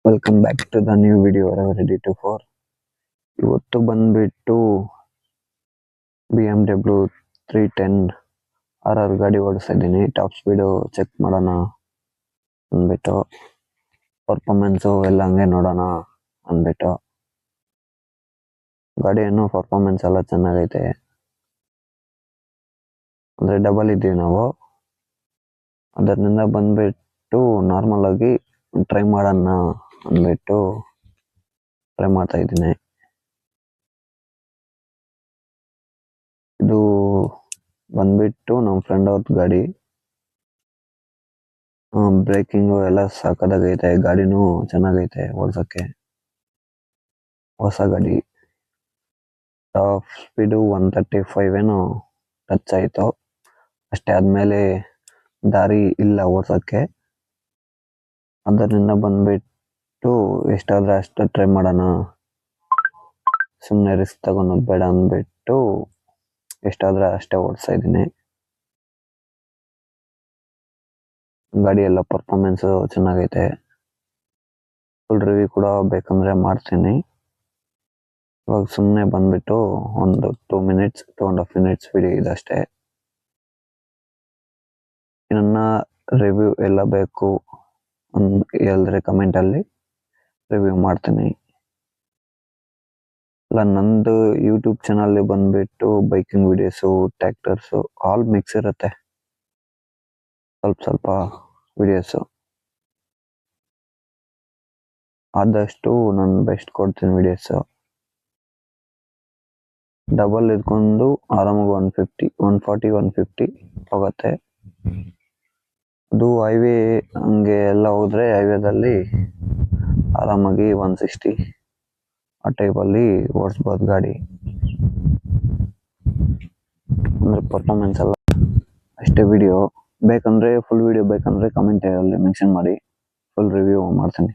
Welcome back to the new video ready to for. ಇವತ್ತು ಬಂದ್ಬಿಟ್ಟು BMW 310 RR ಗಾಡಿ ಓಡಿಸ್ತಾ ಇದ್ದೀನಿ. ಟಾಪ್ ಸ್ಪೀಡು ಚೆಕ್ ಮಾಡೋಣ ಅಂದ್ಬಿಟ್ಟು, ಪರ್ಫಾರ್ಮೆನ್ಸು ಎಲ್ಲ ಹಂಗೆ ನೋಡೋಣ ಅಂದ್ಬಿಟ್ಟು. ಗಾಡಿ ಏನೋ ಪರ್ಫಾರ್ಮೆನ್ಸ್ ಎಲ್ಲ ಚೆನ್ನಾಗೈತೆ. ಅಂದರೆ ಡಬಲ್ ಇದ್ದೀವಿ ನಾವು, ಅದರಿಂದ ಬಂದ್ಬಿಟ್ಟು ನಾರ್ಮಲ್ ಆಗಿ ಟ್ರೈ ಮಾಡೋಣ ಅಂದ್ಬಿಟ್ಟು ಟ್ರೈ ಮಾಡ್ತಾ ಇದ್ದೀನಿ. ಇದು ಬಂದ್ಬಿಟ್ಟು ನಮ್ಮ ಫ್ರೆಂಡ್ ಅವ್ರದ್ದು ಗಾಡಿ. ಬ್ರೇಕಿಂಗು ಎಲ್ಲ ಸಾಕಾಗೈತೆ, ಗಾಡಿನೂ ಚೆನ್ನಾಗೈತೆ ಓಡ್ಸೋಕ್ಕೆ. ಹೊಸ ಗಾಡಿ. ಟಾಪ್ ಸ್ಪೀಡು 135 ಏನೋ ಟಚ್ ಆಯಿತು ಅಷ್ಟೇ. ಆದಮೇಲೆ ದಾರಿ ಇಲ್ಲ ಓಡ್ಸೋಕ್ಕೆ, ಅದರಿಂದ ಬಂದ್ಬಿಟ್ಟು ಎಷ್ಟಾದರೆ ಅಷ್ಟು ಟ್ರೈ ಮಾಡೋಣ, ಸುಮ್ಮನೆ ರಿಸ್ಕ್ ತಗೊಳೋದು ಬೇಡ ಅಂದ್ಬಿಟ್ಟು ಎಷ್ಟಾದರೆ ಅಷ್ಟೇ ಓಡಿಸ್ತಾ ಇದ್ದೀನಿ. ಗಾಡಿ ಎಲ್ಲ ಪರ್ಫಾರ್ಮೆನ್ಸು ಚೆನ್ನಾಗೈತೆ. ಫುಲ್ ರಿವ್ಯೂ ಕೂಡ ಬೇಕಂದರೆ ಮಾಡ್ತೀನಿ. ಇವಾಗ ಸುಮ್ಮನೆ ಬಂದ್ಬಿಟ್ಟು ಒಂದು 2.5 ಮಿನಿಟ್ಸ್ ವಿಡಿಯೋ ಇದಷ್ಟೇ. ನನ್ನ ರಿವ್ಯೂ ಎಲ್ಲ ಬೇಕು ಹೇಳಿದ್ರೆ ಕಮೆಂಟಲ್ಲಿ ರಿವ್ಯೂ ಮಾಡ್ತೀನಿ. ಇಲ್ಲ, ನಂದು ಯೂಟ್ಯೂಬ್ ಚಾನಲ್ಲಿ ಬಂದ್ಬಿಟ್ಟು ಬೈಕಿಂಗ್ ವಿಡಿಯೋಸು, ಟ್ರ್ಯಾಕ್ಟರ್ಸು ಆಲ್ ಮಿಕ್ಸ್ ಇರುತ್ತೆ. ಸ್ವಲ್ಪ ವಿಡಿಯೋಸು ಆದಷ್ಟು ನಾನು ಬೆಸ್ಟ್ ಕೊಡ್ತೀನಿ ವಿಡಿಯೋಸು. ಡಬಲ್ ಇದ್ಕೊಂಡು ಆರಾಮಾಗಿ 140-150 ಹೋಗುತ್ತೆ. ಅದು ಹೈವೇ ಹಂಗೆ ಎಲ್ಲ ಹೋದರೆ ಹೈವೇದಲ್ಲಿ ಆರಾಮಾಗಿ 160 ಆ ಟೈಪಲ್ಲಿ ಓಡಿಸ್ಬೋದು ಗಾಡಿ. ಅಂದರೆ ಪರ್ಫಾರ್ಮೆನ್ಸ್ ಎಲ್ಲ ಅಷ್ಟೇ. ವಿಡಿಯೋ ಬೇಕಂದರೆ, ಫುಲ್ ವಿಡಿಯೋ ಬೇಕಂದರೆ ಕಮೆಂಟಲ್ಲಿ ಮೆನ್ಷನ್ ಮಾಡಿ, ಫುಲ್ ರಿವ್ಯೂ ಮಾಡ್ತೀನಿ.